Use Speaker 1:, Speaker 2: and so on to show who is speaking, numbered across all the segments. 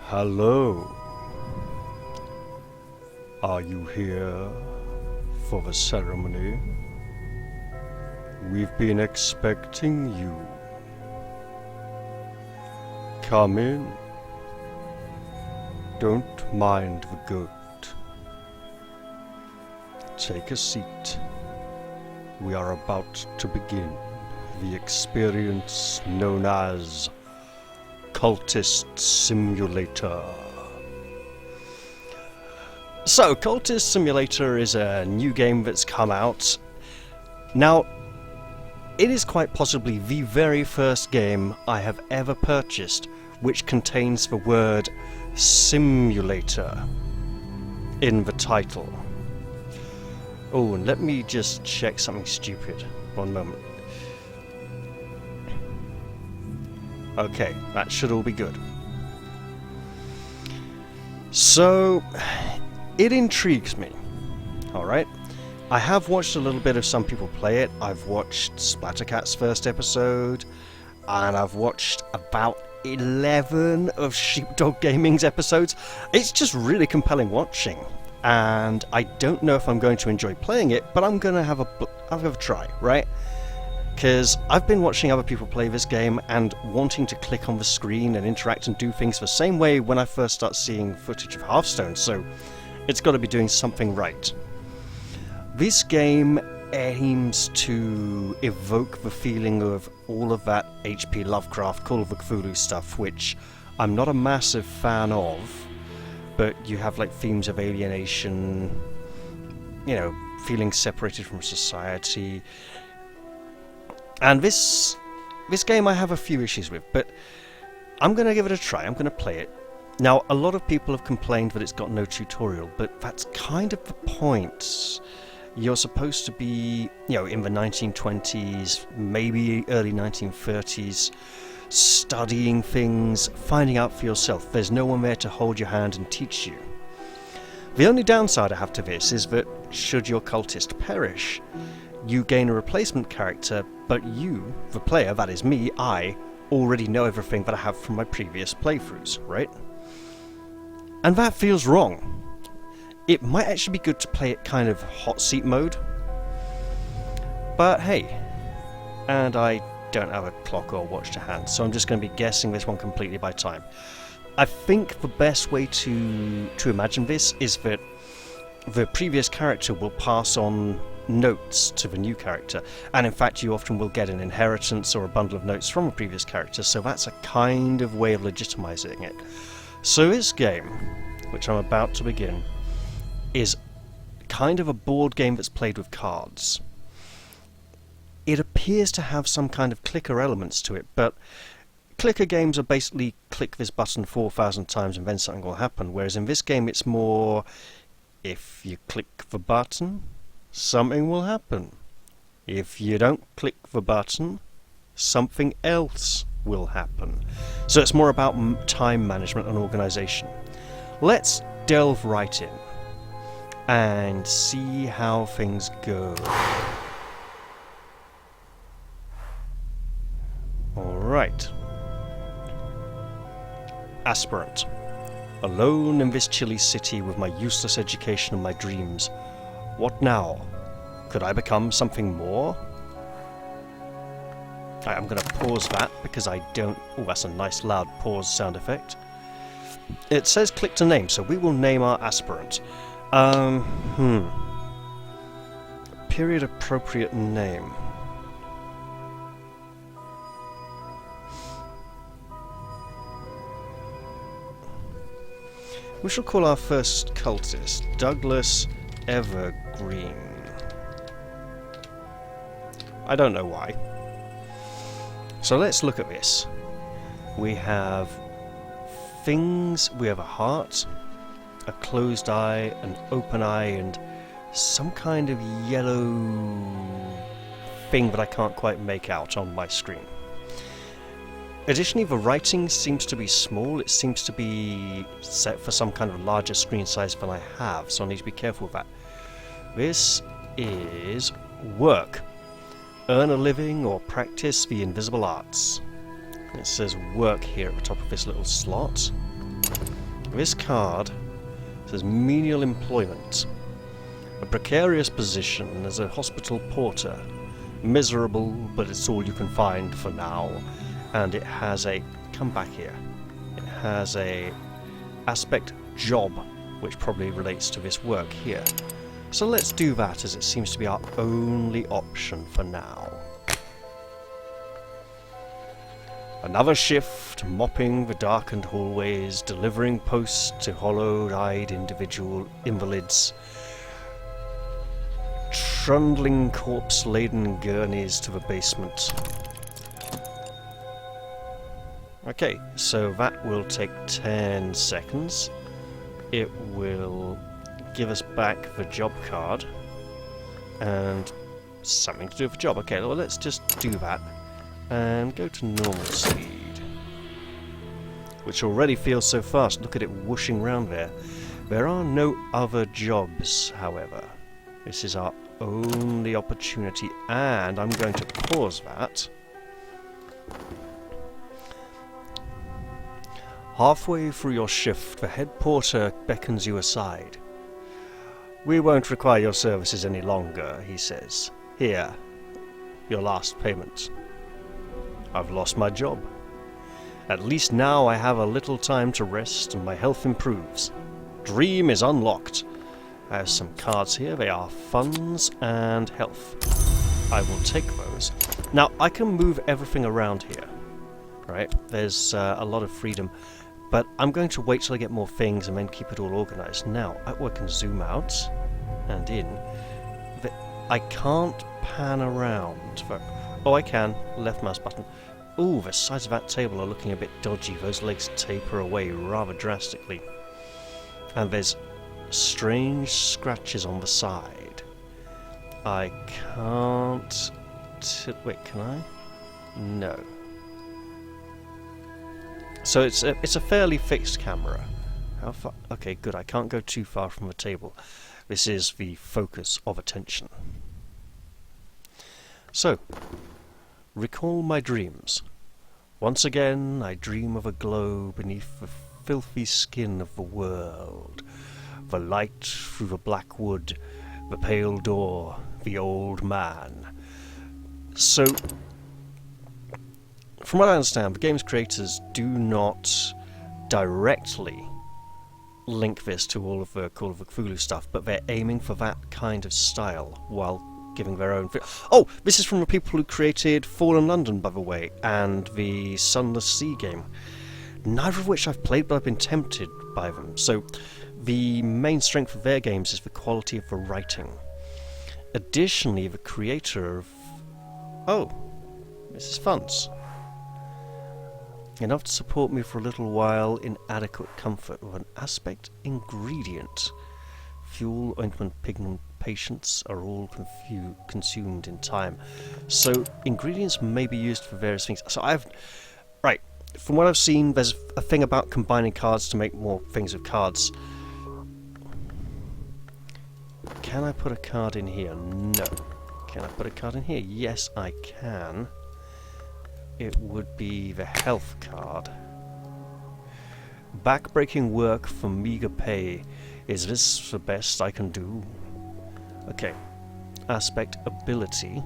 Speaker 1: Hello. Are you here for the ceremony? We've been expecting you. Come in. Don't mind the goat. Take a seat. We are about to begin the experience known as Cultist Simulator. So, Cultist Simulator is a new game that's come out. Now, it is quite possibly the very first game I have ever purchased which contains the word simulator in the title. Oh, and let me just check something stupid. One moment. Okay, that should all be good. So, it intrigues me. Alright. I have watched a little bit of some people play it. I've watched Splattercat's first episode, and I've watched about 11 of Sheepdog Gaming's episodes. It's just really compelling watching, and I don't know if I'm going to enjoy playing it, but I'm going to have a try, right? Because I've been watching other people play this game and wanting to click on the screen and interact and do things the same way when I first start seeing footage of Hearthstone, so it's got to be doing something right. This game aims to evoke the feeling of all of that H.P. Lovecraft, Call of Cthulhu stuff, which I'm not a massive fan of, but you have like themes of alienation, you know, feeling separated from society. And this game I have a few issues with, but I'm going to give it a try. I'm going to play it. Now, a lot of people have complained that it's got no tutorial, but that's kind of the point. You're supposed to be, you know, in the 1920s, maybe early 1930s, studying things, finding out for yourself. There's no one there to hold your hand and teach you. The only downside I have to this is that should your cultist perish, you gain a replacement character, but you, the player, that is me, I, already know everything that I have from my previous playthroughs, right? And that feels wrong. It might actually be good to play it kind of hot seat mode, but hey, and I don't have a clock or watch to hand, so I'm just going to be guessing this one completely by time. I think the best way to imagine this is that the previous character will pass on notes to the new character, and in fact you often will get an inheritance or a bundle of notes from a previous character, so that's a kind of way of legitimizing it. So this game, which I'm about to begin, is kind of a board game that's played with cards. It appears to have some kind of clicker elements to it, but clicker games are basically click this button 4,000 times and then something will happen, whereas in this game it's more, if you click the button, something will happen. If you don't click the button, something else will happen. So it's more about time management and organization. Let's delve right in and see how things go. Alright. Aspirant. Alone in this chilly city with my useless education and my dreams. What now? Could I become something more? I'm going to pause that because I don't... Oh, that's a nice loud pause sound effect. It says click to name, so we will name our aspirant. Period appropriate name. We shall call our first cultist Douglas Evergreen. I don't know why. So let's look at this. We have things, we have a heart, a closed eye, an open eye, and some kind of yellow thing that I can't quite make out on my screen. Additionally, the writing seems to be small. It seems to be set for some kind of larger screen size than I have, so I need to be careful with that. This is work. Earn a living or practice the invisible arts. It says work here at the top of this little slot. This card says menial employment. A precarious position as a hospital porter. Miserable, but it's all you can find for now. And it has a... come back here. It has a aspect job, which probably relates to this work here. So let's do that, as it seems to be our only option for now. Another shift, mopping the darkened hallways, delivering posts to hollow-eyed invalids, trundling corpse-laden gurneys to the basement. Okay, so that will take 10 seconds. It will give us back the job card and something to do with the job. Okay, well, let's just do that and go to normal speed, which already feels so fast. Look at it whooshing round there. There are no other jobs, however. This is our only opportunity, and I'm going to pause that. Halfway through your shift, the head porter beckons you aside. "We won't require your services any longer," he says. "Here, your last payment." I've lost my job. At least now I have a little time to rest and my health improves. Dream is unlocked. I have some cards here. They are funds and health. I will take those. Now, I can move everything around here. Right? There's a lot of freedom. But I'm going to wait till I get more things and then keep it all organised. Now, I can zoom out and in. I can't pan around. Oh, I can. Left mouse button. Ooh, the sides of that table are looking a bit dodgy. Those legs taper away rather drastically. And there's strange scratches on the side. I can't... wait, can I? No. So it's a fairly fixed camera. How far? Okay, good. I can't go too far from the table. This is the focus of attention. So, recall my dreams. Once again, I dream of a glow beneath the filthy skin of the world. The light through the black wood, the pale door, the old man. So, from what I understand, the game's creators do not directly link this to all of the Call of Cthulhu stuff, but they're aiming for that kind of style while giving their own... Oh! This is from the people who created Fallen London, by the way, and the Sunless Sea game. Neither of which I've played, but I've been tempted by them. So, the main strength of their games is the quality of the writing. Additionally, the creator of... Oh! This is funds. Enough to support me for a little while in adequate comfort with an aspect ingredient. Fuel, ointment, pigment, patience are all consumed in time. So ingredients may be used for various things. So right, from what I've seen, there's a thing about combining cards to make more things with cards. Can I put a card in here? No. Can I put a card in here? Yes, I can. It would be the health card. Backbreaking work for meager pay. Is this the best I can do? Okay. Aspect ability.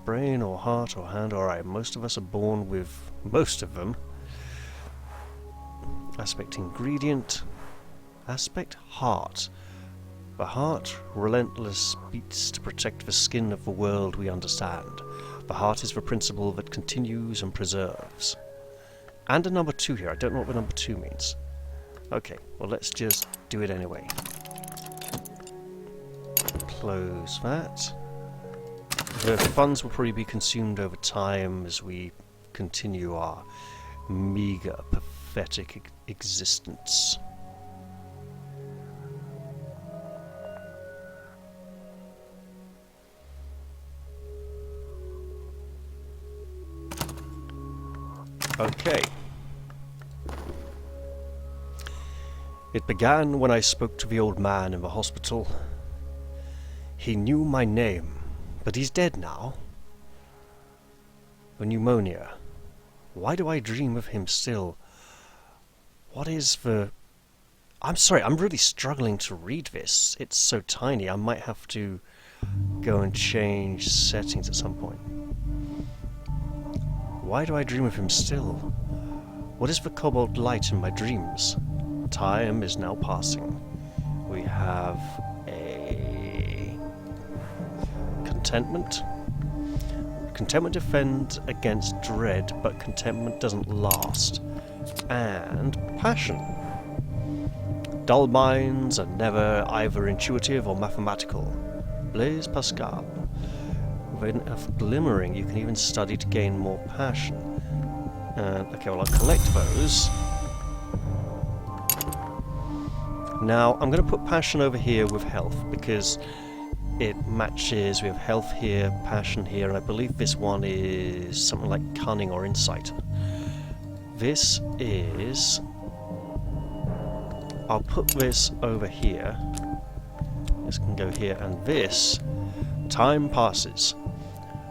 Speaker 1: Brain or heart or hand. Alright, most of us are born with most of them. Aspect ingredient. Aspect heart. The heart relentless beats to protect the skin of the world we understand. The heart is the principle that continues and preserves. And a number 2 here. I don't know what the number 2 means. Okay, well let's just do it anyway. Close that. The funds will probably be consumed over time as we continue our meager, pathetic existence. Okay. It began when I spoke to the old man in the hospital. He knew my name, but he's dead now. The pneumonia. Why do I dream of him still? What is the I'm sorry, I'm really struggling to read this. It's so tiny, I might have to go and change settings at some point. Why do I dream of him still? What is the cobalt light in my dreams? Time is now passing. We have a contentment. Contentment defends against dread, but contentment doesn't last. And passion. Dull minds are never either intuitive or mathematical. Blaise Pascal. With enough glimmering, you can even study to gain more passion. Okay, well, I'll collect those. Now, I'm going to put passion over here with health, because it matches. We have health here, passion here, and I believe this one is something like cunning or insight. This is... I'll put this over here. This can go here, and this... Time passes.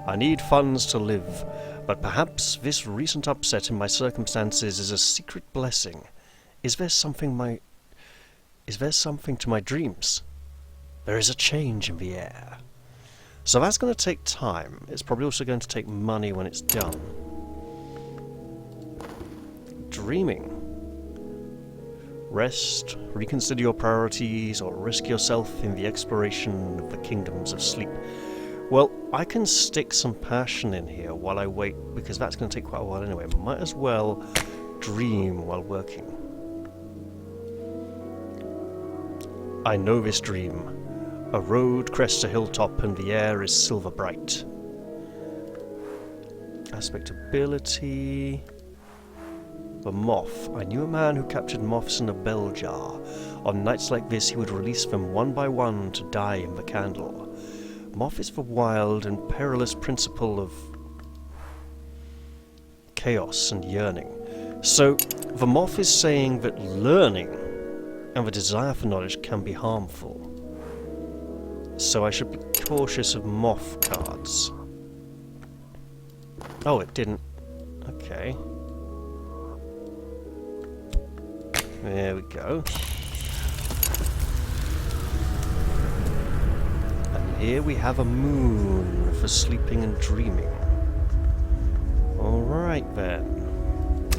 Speaker 1: I need funds to live, but perhaps this recent upset in my circumstances is a secret blessing. Is there something to my dreams? There is a change in the air. So that's going to take time. It's probably also going to take money when it's done. Dreaming. Rest, reconsider your priorities, or risk yourself in the exploration of the kingdoms of sleep. Well, I can stick some passion in here while I wait, because that's going to take quite a while anyway. Might as well dream while working. I know this dream. A road crests a hilltop and the air is silver bright. Aspect ability... The moth. I knew a man who captured moths in a bell jar. On nights like this he would release them one by one to die in the candle. Moth is the wild and perilous principle of chaos and yearning. So, the moth is saying that learning and the desire for knowledge can be harmful. So I should be cautious of moth cards. Oh, it didn't. Okay. There we go. And here we have a moon for sleeping and dreaming. Alright then.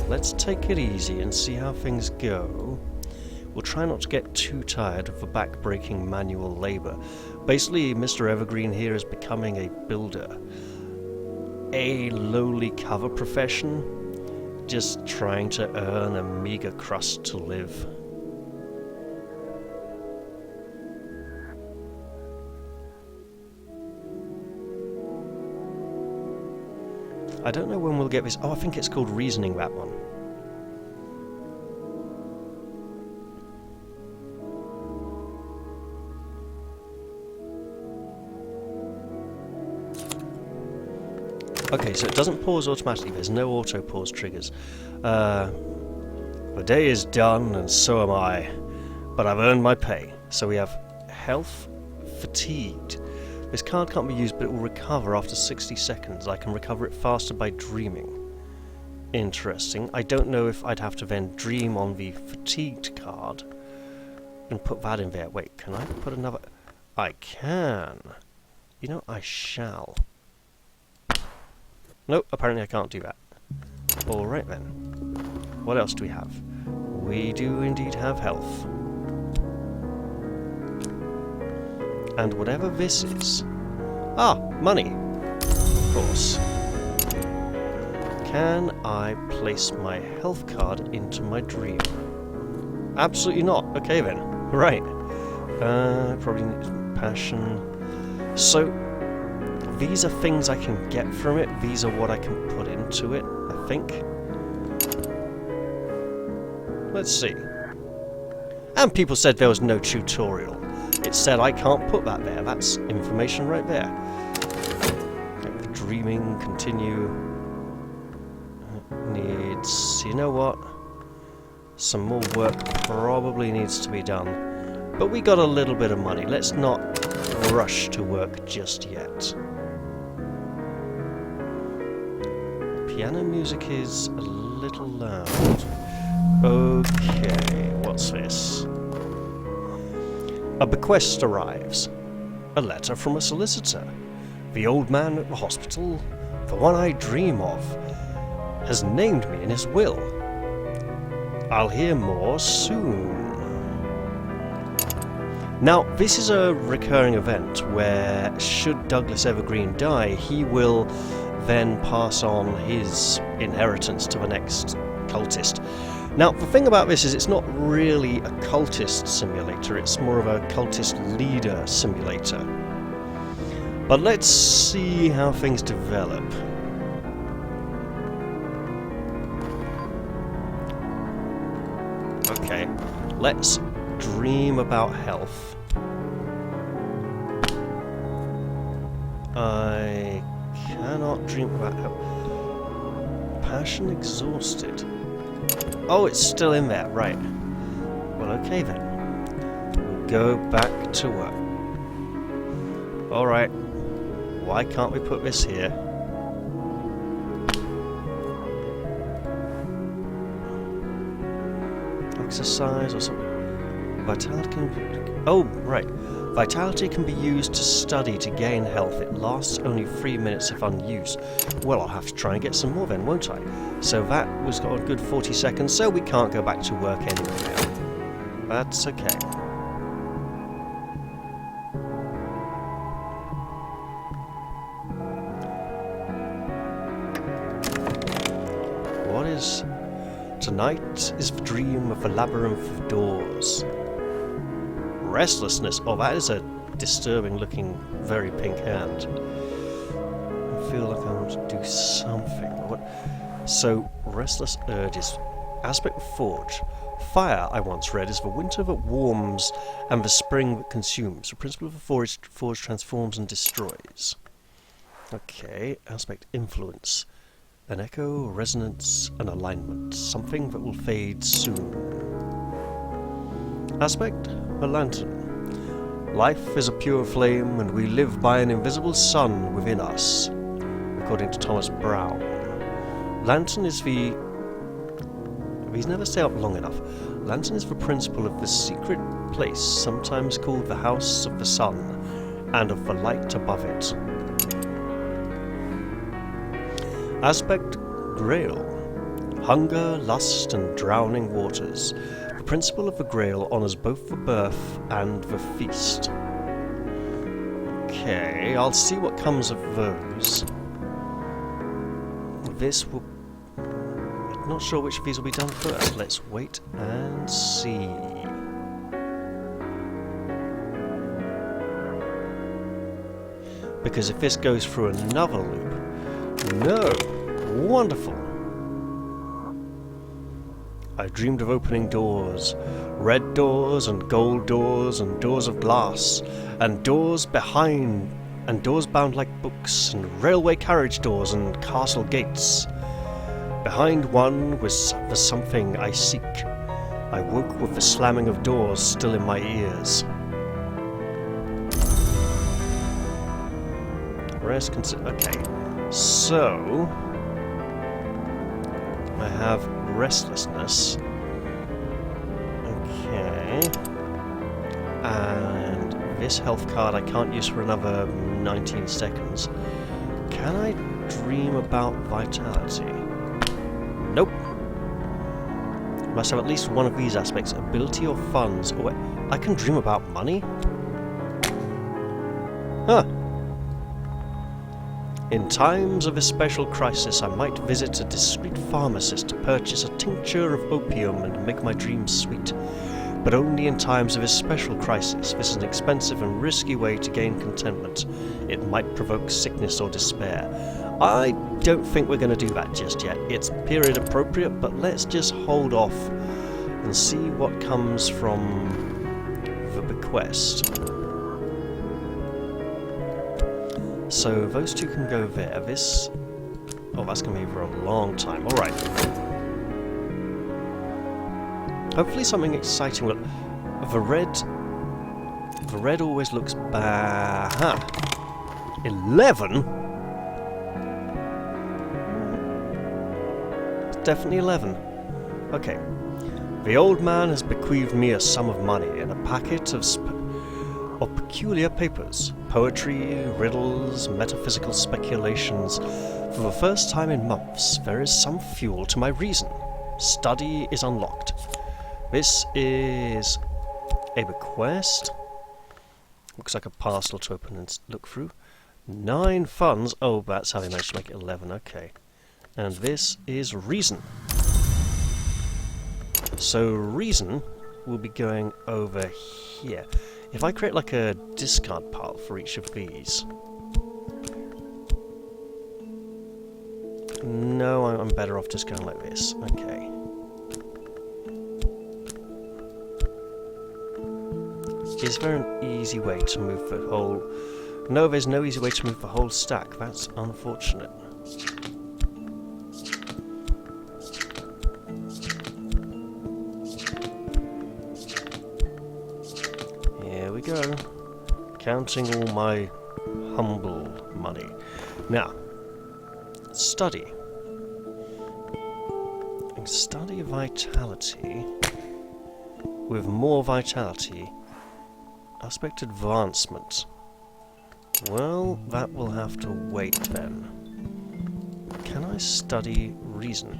Speaker 1: Let's take it easy and see how things go. We'll try not to get too tired of the back-breaking manual labour. Basically, Mr. Evergreen here is becoming a builder. A lowly cover profession. Just trying to earn a meager crust to live. I don't know when we'll get this. Oh, I think it's called reasoning, that one. Okay, so it doesn't pause automatically. There's no auto pause triggers. The day is done, and so am I. But I've earned my pay. So we have health, fatigued. This card can't be used, but it will recover after 60 seconds. I can recover it faster by dreaming. Interesting. I don't know if I'd have to then dream on the fatigued card and put that in there. Wait, can I put another? I can. You know, I shall. Nope, apparently I can't do that. Alright then. What else do we have? We do indeed have health. And whatever this is... Ah, money! Of course. Can I place my health card into my dream? Absolutely not. Okay then. Right. Probably need passion. So... These are things I can get from it. These are what I can put into it, I think. Let's see. And people said there was no tutorial. It said I can't put that there. That's information right there. Okay, dreaming, continue. Needs... You know what? Some more work probably needs to be done. But we got a little bit of money. Let's not rush to work just yet. Piano music is a little loud. Okay, what What's this? A bequest arrives. A letter from a solicitor. The old man at the hospital, the one I dream of, has named me in his will. I'll hear more soon. Now, this is a recurring event where, should Douglas Evergreen die, he will then pass on his inheritance to the next cultist. Now, the thing about this is it's not really a cultist simulator, it's more of a cultist leader simulator. But let's see how things develop. Okay, let's dream about health. I cannot dream about health. Passion exhausted. Oh, it's still in there, right. Well, okay then. We'll go back to work. Alright. Why can't we put this here? Exercise or something. Vitality can be... Oh, right. Vitality can be used to study to gain health. It lasts only 3 minutes if unused. Well, I'll have to try and get some more then, won't I? So that was got a good 40 seconds, so we can't go back to work anyway now. That's okay. What is... Tonight is the dream of a labyrinth of doors. Restlessness. Oh, that is a disturbing looking, very pink hand. I feel like I want to do something. What? So, restless urges. Aspect of Forge. Fire, I once read, is the winter that warms and the spring that consumes. The principle of the forge transforms and destroys. Okay, aspect influence. An echo, resonance, an alignment. Something that will fade soon. Aspect, a lantern. Life is a pure flame, and we live by an invisible sun within us, according to Thomas Brown. Lantern is the... He's never stayed up long enough. Lantern is the principle of the secret place, sometimes called the House of the Sun, and of the light above it. Aspect, Grail. Hunger, lust, and drowning waters. The principle of the Grail honours both the birth and the feast. Okay, I'll see what comes of those. This will... I'm not sure which of these will be done first. Let's wait and see. Because if this goes through another loop... No! Wonderful! I dreamed of opening doors. Red doors and gold doors and doors of glass. And doors behind... And doors bound like books. And railway carriage doors and castle gates. Behind one was the something I seek. I woke with the slamming of doors still in my ears. Rest consider... Okay. So... I have restlessness. Okay. And this health card I can't use for another 19 seconds. Can I dream about vitality? Nope. Must have at least one of these aspects. Ability or funds. Or I can dream about money? Huh. In times of a special crisis, I might visit a discreet pharmacist to purchase a tincture of opium and make my dreams sweet. But only in times of a special crisis. This is an expensive and risky way to gain contentment. It might provoke sickness or despair. I don't think we're going to do that just yet. It's period appropriate, but let's just hold off and see what comes from the bequest. So those two can go there. This... Oh, that's going to be for a long time. Alright. Hopefully something exciting will... The red always looks bad. Huh. 11? It's definitely 11. Okay. The old man has bequeathed me a sum of money and a packet of peculiar papers, poetry, riddles, metaphysical speculations. For the first time in months, there is some fuel to my reason. Study is unlocked. This is a bequest. Looks like a parcel to open and look through. 9 funds. Oh, that's how they managed to make it 11. Okay. And this is reason. So reason will be going over here. If I create like a discard pile for each of these... No, I'm better off just going like this. Okay. Is there an easy way to move the whole... No, there's no easy way to move the whole stack. That's unfortunate. Here we go. Counting all my humble money. Now, study. Study vitality. With more vitality, aspect advancement. Well, that will have to wait then. Can I study reason?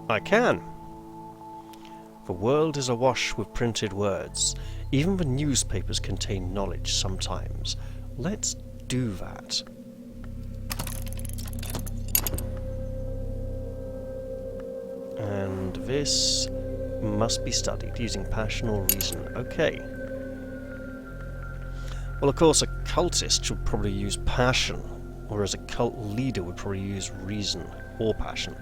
Speaker 1: I can! The world is awash with printed words. Even the newspapers contain knowledge sometimes. Let's do that. And this must be studied using passion or reason. Okay. Well, of course, a cultist should probably use passion, whereas a cult leader would probably use reason or passion.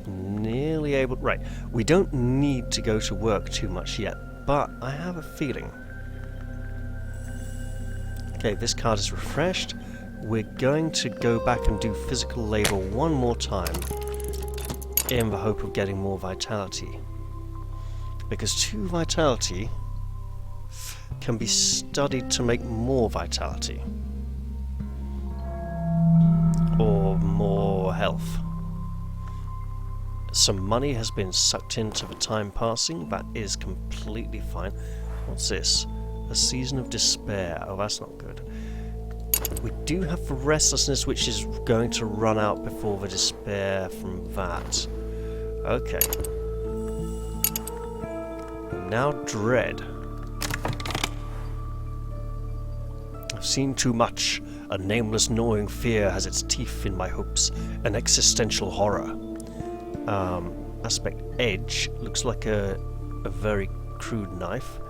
Speaker 1: Nearly able... Right, we don't need to go to work too much yet, but I have a feeling. Okay, this card is refreshed. We're going to go back and do physical labor one more time in the hope of getting more vitality. Because 2 vitality can be studied to make more vitality. Or more health. Some money has been sucked into the time passing. That is completely fine. What's this? A season of despair. Oh, that's not good. We do have the restlessness, which is going to run out before the despair from that. Okay. Now dread. I've seen too much. A nameless gnawing fear has its teeth in my hopes. An existential horror. Aspect edge looks like a very crude knife.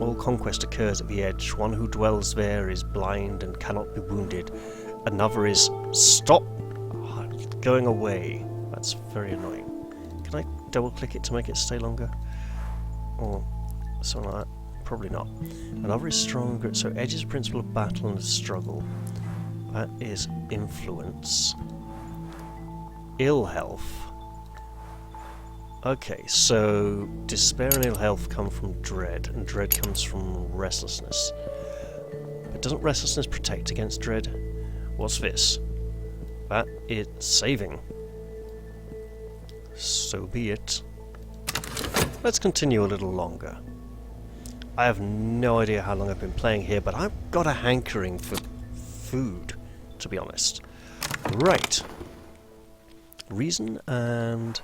Speaker 1: All conquest occurs at the edge. One who dwells there is blind and cannot be wounded. Another is stop going away. That's very annoying. Can I double click it to make it stay longer? Or something like that? Probably not. Another is stronger. So edge is principle of battle and struggle. That is influence. Ill health. Okay, so despair and ill health come from dread, and dread comes from restlessness. But doesn't restlessness protect against dread? What's this? That is saving. So be it. Let's continue a little longer. I have no idea how long I've been playing here, but I've got a hankering for food, to be honest. Right. Reason and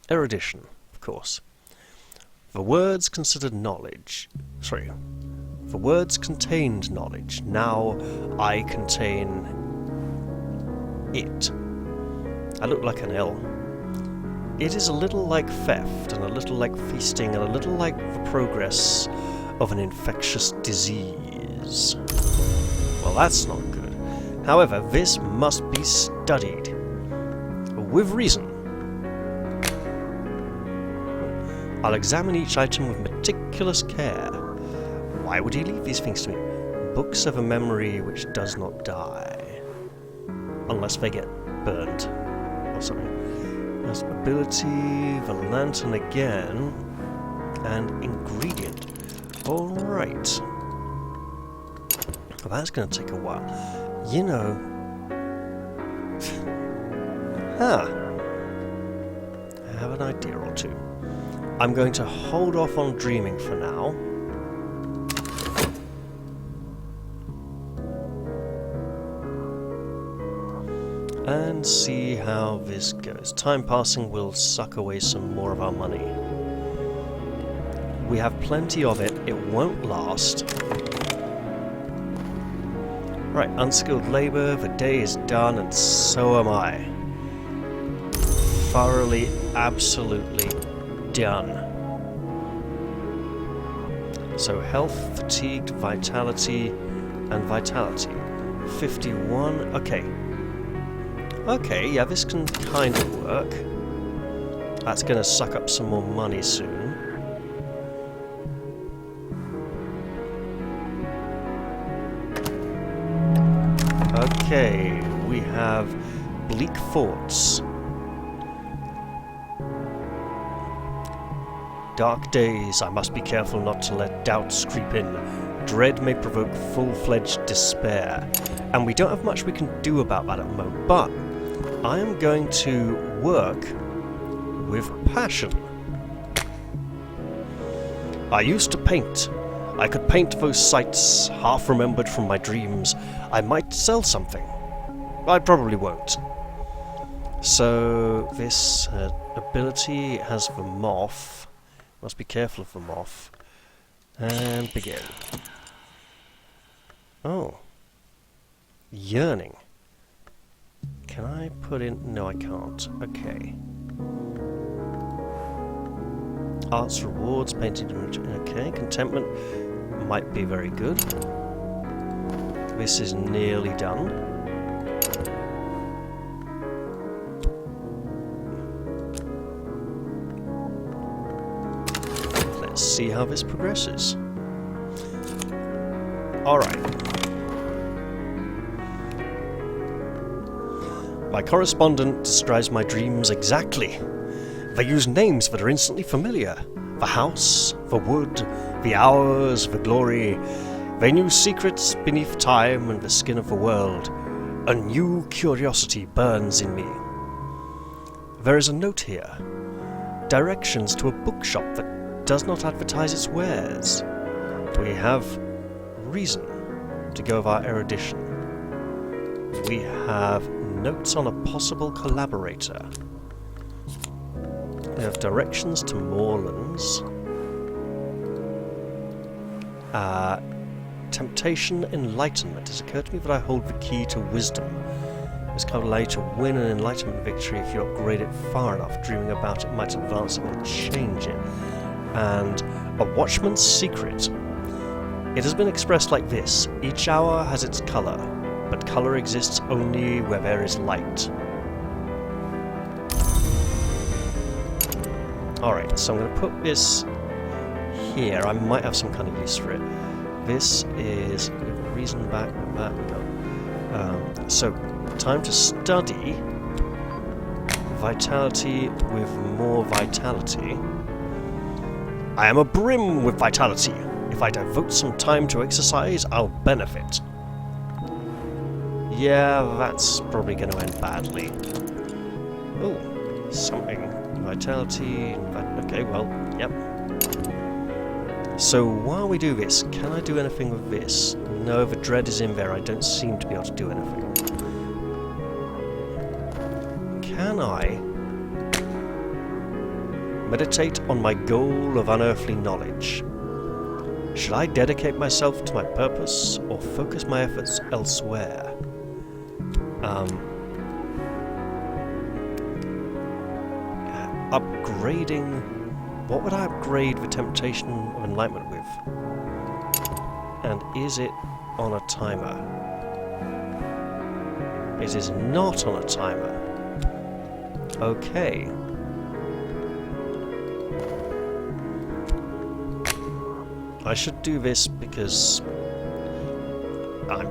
Speaker 1: erudition, of course. The words considered knowledge. Sorry. The words contained knowledge. Now I contain it. I look like an L. It is a little like theft, and a little like feasting, and a little like the progress of an infectious disease. Well, that's not good. However, this must be studied. With reason. I'll examine each item with meticulous care. Why would he leave these things to me? Books have a memory which does not die. Unless they get burnt or something. There's ability, the lantern again, and ingredient. Alright. Well, that's going to take a while. You know, Ah, I have an idea or two. I'm going to hold off on dreaming for now. And see how this goes. Time passing will suck away some more of our money. We have plenty of it. It won't last. Right, unskilled labour. The day is done, and so am I. Thoroughly, absolutely done. So health, fatigued, vitality, and vitality. 51. Okay. Okay, yeah, this can kind of work. That's going to suck up some more money soon. Okay, we have bleak thoughts. Dark days, I must be careful not to let doubts creep in. Dread may provoke full-fledged despair. And we don't have much we can do about that at the moment, but I am going to work with passion. I used to paint. I could paint those sights, half remembered from my dreams. I might sell something. I probably won't. So, this ability has the moth. Must be careful of the moth. And begin. Oh. Yearning. Can I put in... No, I can't. Okay. Arts, rewards, painting... Okay, contentment might be very good. This is nearly done. Let's see how this progresses. Alright. My correspondent describes my dreams exactly. They use names that are instantly familiar. The house, the wood, the hours, the glory. They knew secrets beneath time and the skin of the world. A new curiosity burns in me. There is a note here. Directions to a bookshop that does not advertise its wares. We have reason to go with our erudition. We have notes on a possible collaborator. We have directions to moorlands. Temptation, enlightenment. It's occurred to me that I hold the key to wisdom. This can allow you to win an enlightenment victory if you upgrade it far enough. Dreaming about it might advance it and change it. And a watchman's secret. It has been expressed like this. Each hour has its colour, but colour exists only where there is light. Alright, so I'm going to put this here. I might have some kind of use for it. This is reason back we go. So, time to study vitality with more vitality. I am abrim with vitality. If I devote some time to exercise, I'll benefit. Yeah, that's probably going to end badly. Oh, something. Vitality. Okay, well, yep. So while we do this, can I do anything with this? No, the dread is in there. I don't seem to be able to do anything. Can I meditate on my goal of unearthly knowledge? Should I dedicate myself to my purpose or focus my efforts elsewhere? Upgrading... What would I upgrade the temptation of enlightenment with? And is it on a timer? It is not on a timer. Okay. I should do this because I'm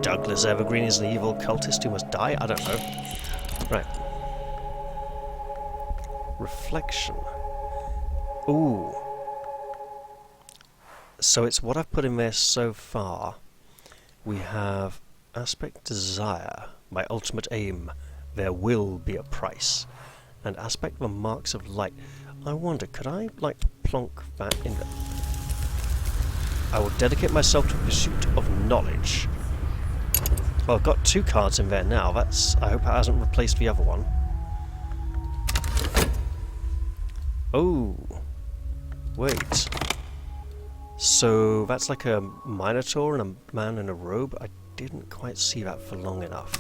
Speaker 1: Douglas Evergreen is an evil cultist who must die? I don't know. Right. Reflection. Ooh. So it's what I've put in there so far. We have aspect desire, my ultimate aim, there will be a price. And aspect the marks of light. I wonder, could I, like, plonk that in there? I will dedicate myself to the pursuit of knowledge. Well, I've got 2 cards in there now. That's... I hope it hasn't replaced the other one. Oh. Wait. So, that's like a minotaur and a man in a robe? I didn't quite see that for long enough.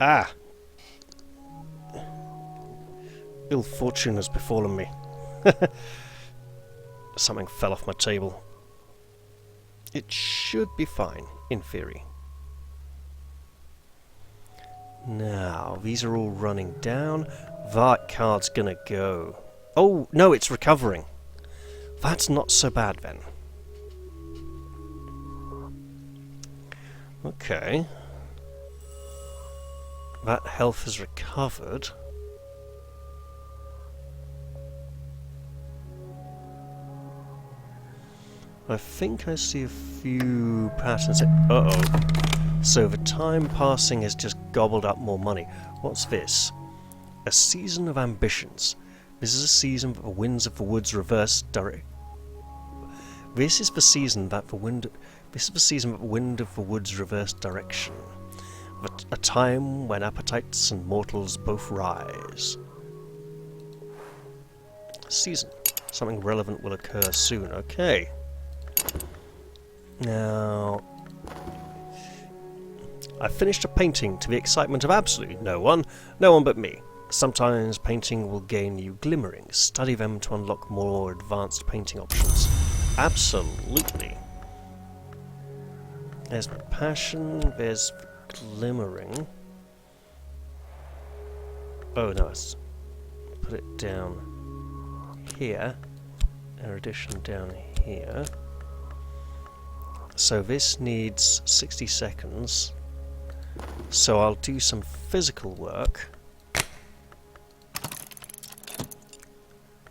Speaker 1: Ah! Ill fortune has befallen me. Something fell off my table. It should be fine, in theory. Now, these are all running down. That card's gonna go. Oh, no, it's recovering. That's not so bad then. Okay. That health has recovered. I think I see a few patterns. Uh-oh. So the time passing has just gobbled up more money. What's this? A season of ambitions. This is a season that the winds of the woods reverse direct. This is the season that the wind of the woods reverse direction. A time when appetites and mortals both rise. Season. Something relevant will occur soon. Okay. Now, I finished a painting to the excitement of absolutely no one but me. Sometimes painting will gain you glimmerings. Study them to unlock more advanced painting options. Absolutely. There's passion, there's glimmering. Oh no, let's put it down here. Erudition down here. So this needs 60 seconds. So I'll do some physical work.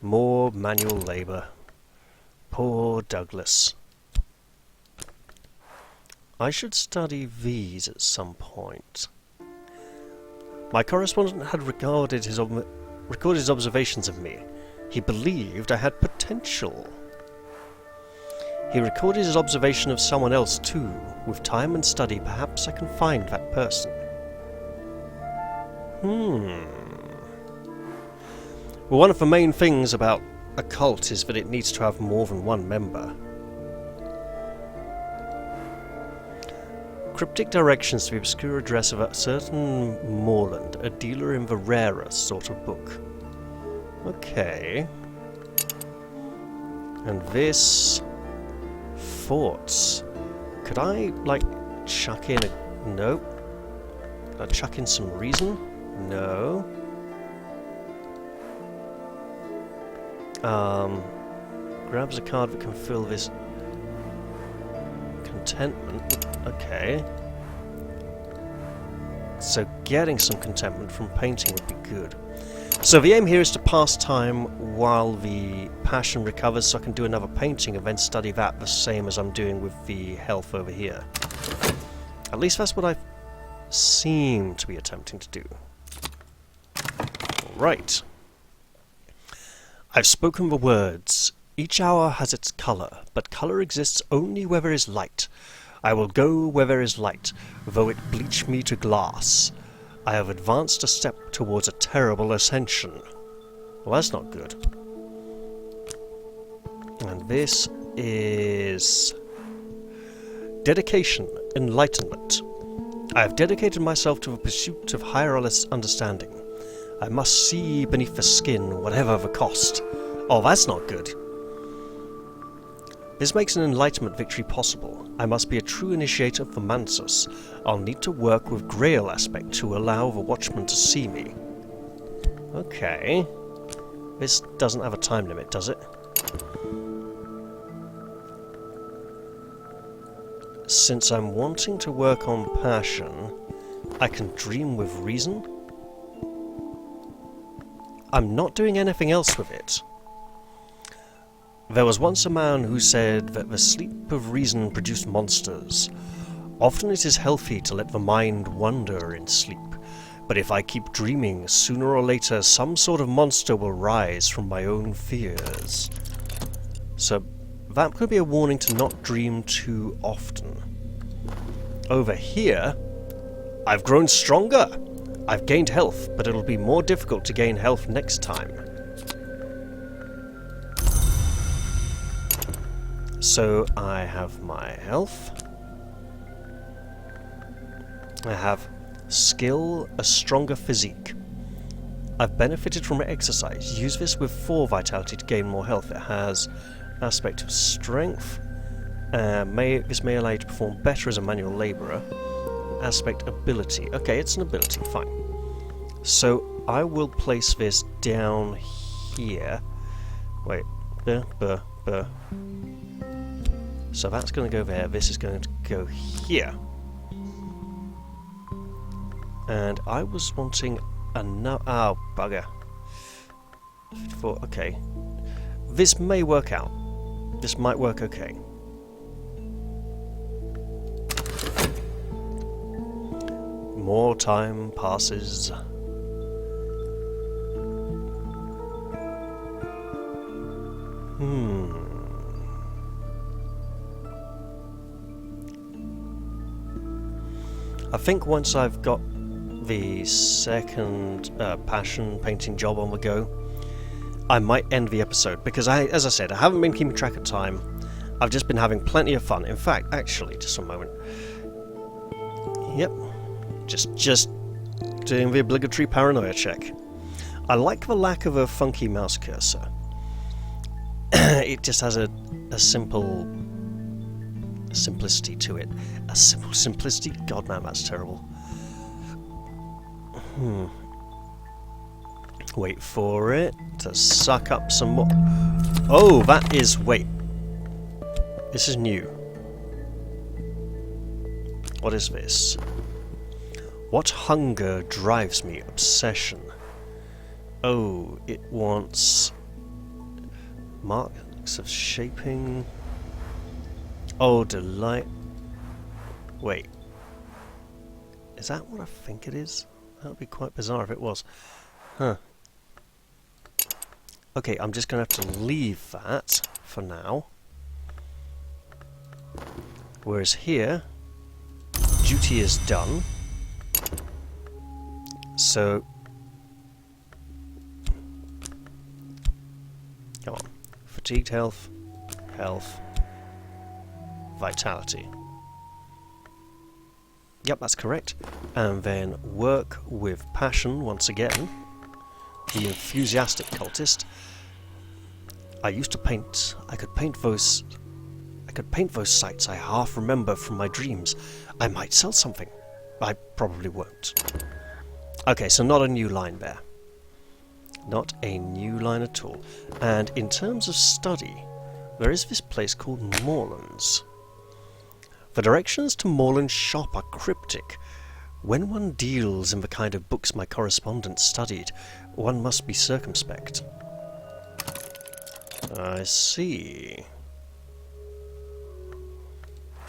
Speaker 1: More manual labour. Poor Douglas. I should study these at some point. My correspondent had recorded his observations of me. He believed I had potential. He recorded his observation of someone else too. With time and study, perhaps I can find that person. Well, one of the main things about a cult is that it needs to have more than one member. Cryptic directions to the obscure address of a certain moorland, a dealer in the rarer sort of book. Okay. And this... Thoughts. Could I, like, chuck in a... Nope. Could I chuck in some reason? No. Grabs a card that can fill this... Contentment. Okay. So getting some contentment from painting would be good. So the aim here is to pass time while the passion recovers, so I can do another painting and then study that the same as I'm doing with the health over here. At least that's what I seem to be attempting to do. Right. I've spoken the words. Each hour has its colour, but colour exists only where there is light. I will go where there is light, though it bleach me to glass. I have advanced a step towards a terrible ascension. Well, that's not good. And this is... Dedication, enlightenment. I have dedicated myself to the pursuit of higher understanding. I must see beneath the skin, whatever the cost. Oh, that's not good. This makes an enlightenment victory possible. I must be a true initiator for Mansus. I'll need to work with Grail aspect to allow the Watchman to see me. Okay. This doesn't have a time limit, does it? Since I'm wanting to work on passion, I can dream with reason? I'm not doing anything else with it. There was once a man who said that the sleep of reason produced monsters. Often it is healthy to let the mind wander in sleep, but if I keep dreaming, sooner or later some sort of monster will rise from my own fears. So that could be a warning to not dream too often. Over here, I've grown stronger! I've gained health, but it'll be more difficult to gain health next time. So I have my health. I have skill, a stronger physique. I've benefited from exercise. Use this with 4 vitality to gain more health. It has aspect of strength. This may allow you to perform better as a manual labourer. Aspect ability. Okay, it's an ability, fine. So I will place this down here. Wait. So that's going to go there. This is going to go here. And I was wanting another... Oh, bugger. Okay. This may work out. This might work okay. More time passes. I think once I've got the second passion painting job on the go, I might end the episode, because as I said, I haven't been keeping track of time. I've just been having plenty of fun. In fact, actually, just a moment. Yep. Just doing the obligatory paranoia check. I like the lack of a funky mouse cursor. It just has a simple simplicity to it. A simple simplicity? God, man, that's terrible. Wait for it to suck up some more. Oh, that is... Wait. This is new. What is this? What hunger drives me? Obsession. Oh, it wants... marks of shaping... Oh, delight... Wait. Is that what I think it is? That would be quite bizarre if it was. Huh. Okay, I'm just going to have to leave that for now. Whereas here, duty is done. So... Come on. Fatigued health, health, vitality. Yep, that's correct. And then work with passion once again. The enthusiastic cultist. I used to paint. I could paint those sights I half remember from my dreams. I might sell something. I probably won't. Okay, so not a new line there. Not a new line at all. And in terms of study, there is this place called Moorlands. The directions to Moorland's shop are cryptic. When one deals in the kind of books my correspondent studied, one must be circumspect. I see.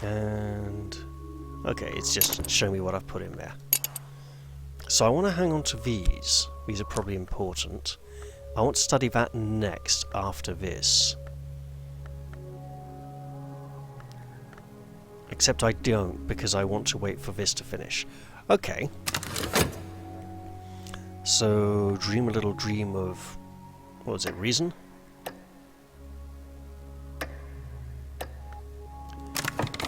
Speaker 1: And... okay, it's just showing me what I've put in there. So I want to hang on to these. These are probably important. I want to study that next, after this. Except I don't, because I want to wait for this to finish. Okay. So, dream a little dream of... what was it, reason?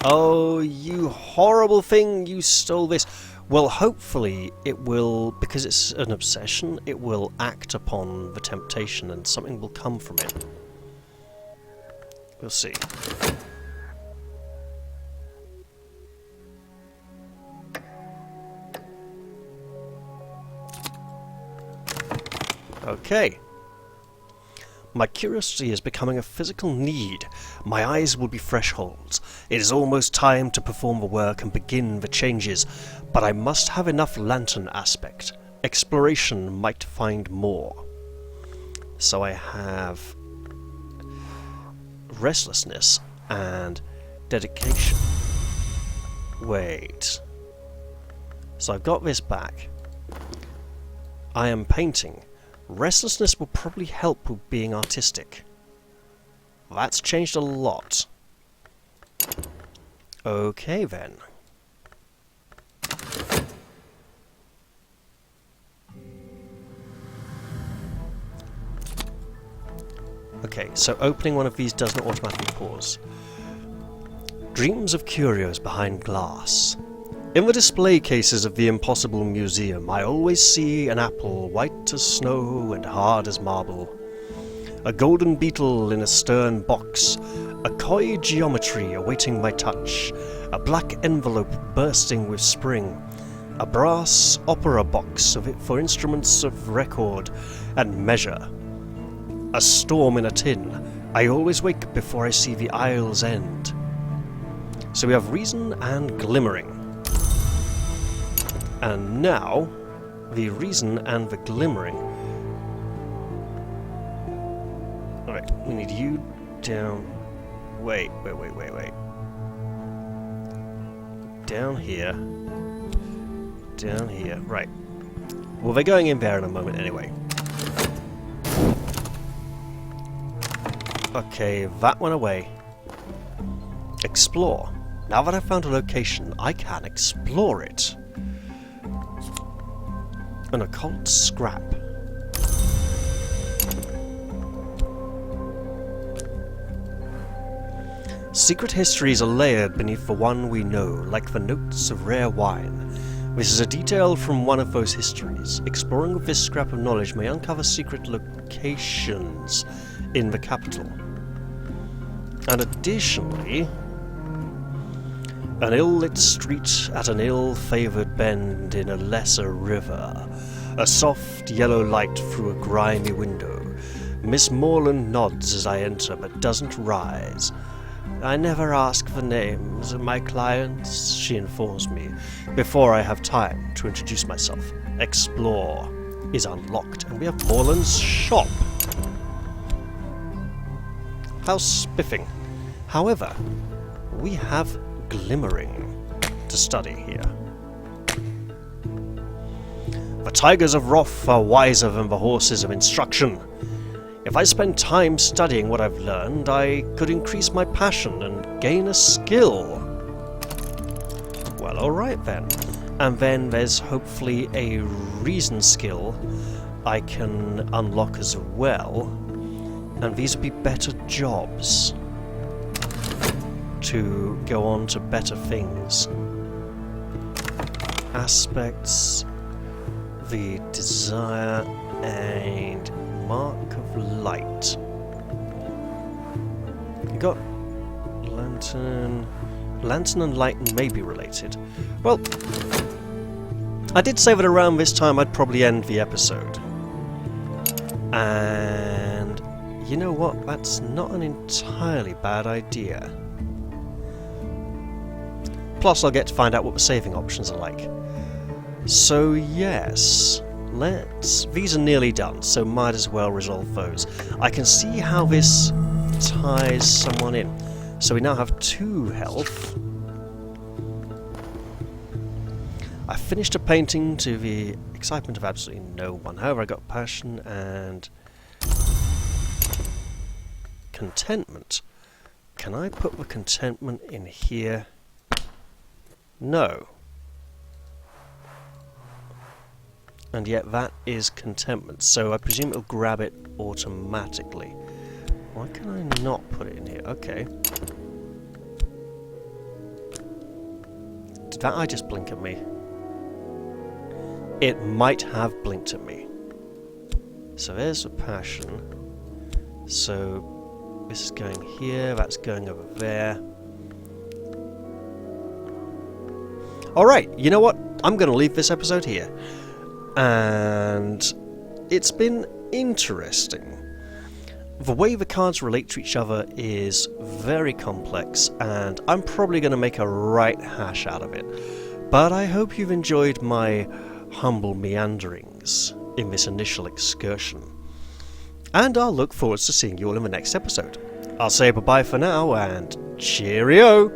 Speaker 1: Oh, you horrible thing, you stole this. Well, hopefully it will, because it's an obsession, it will act upon the temptation and something will come from it. We'll see. Okay. My curiosity is becoming a physical need. My eyes will be thresholds. It is almost time to perform the work and begin the changes, but I must have enough lantern aspect. Exploration might find more. So I have restlessness and dedication. Wait. So I've got this back. I am painting. Restlessness will probably help with being artistic. That's changed a lot. Okay then. Okay, so opening one of these doesn't automatically pause. Dreams of curios behind glass. In the display cases of the Impossible Museum, I always see an apple white as snow and hard as marble, a golden beetle in a stern box, a coy geometry awaiting my touch, a black envelope bursting with spring, a brass opera box of it for instruments of record and measure, a storm in a tin. I always wake before I see the aisle's end. So we have reason and glimmering. And now, the reason and the glimmering. Alright, we need you down. Wait. Down here. Down here. Right. Well, they're going in there in a moment anyway. Okay, that went away. Explore. Now that I've found a location, I can explore it. An occult scrap. Secret histories are layered beneath the one we know, like the notes of rare wine. This is a detail from one of those histories. Exploring with this scrap of knowledge may uncover secret locations in the capital. And additionally, an ill-lit street at an ill-favoured bend in a lesser river. A soft yellow light through a grimy window. Miss Morland nods as I enter, but doesn't rise. I never ask for names of my clients, she informs me, before I have time to introduce myself. Explore is unlocked, and we have Morland's shop. How spiffing. However, we have glimmering to study here. The tigers of Roth are wiser than the horses of instruction. If I spend time studying what I've learned, I could increase my passion and gain a skill. Well, alright then. And then there's hopefully a reason skill I can unlock as well. And these would be better jobs to go on to better things. Aspects, the desire, and mark of light. You got lantern. Lantern and light may be related. Well, I did say that around this time I'd probably end the episode. And you know what? That's not an entirely bad idea. Plus, I'll get to find out what the saving options are like. So yes, these are nearly done, so might as well resolve those. I can see how this ties someone in. So we now have 2 health. I finished a painting to the excitement of absolutely no one. However, I got passion and contentment. Can I put the contentment in here? No. And yet that is contentment, so I presume it'll grab it automatically. Why can I not put it in here? Okay. Did that eye just blink at me? It might have blinked at me. So there's the passion. So this is going here, that's going over there. Alright, you know what? I'm going to leave this episode here. And it's been interesting. The way the cards relate to each other is very complex, and I'm probably going to make a right hash out of it. But I hope you've enjoyed my humble meanderings in this initial excursion. And I'll look forward to seeing you all in the next episode. I'll say bye-bye for now, and cheerio!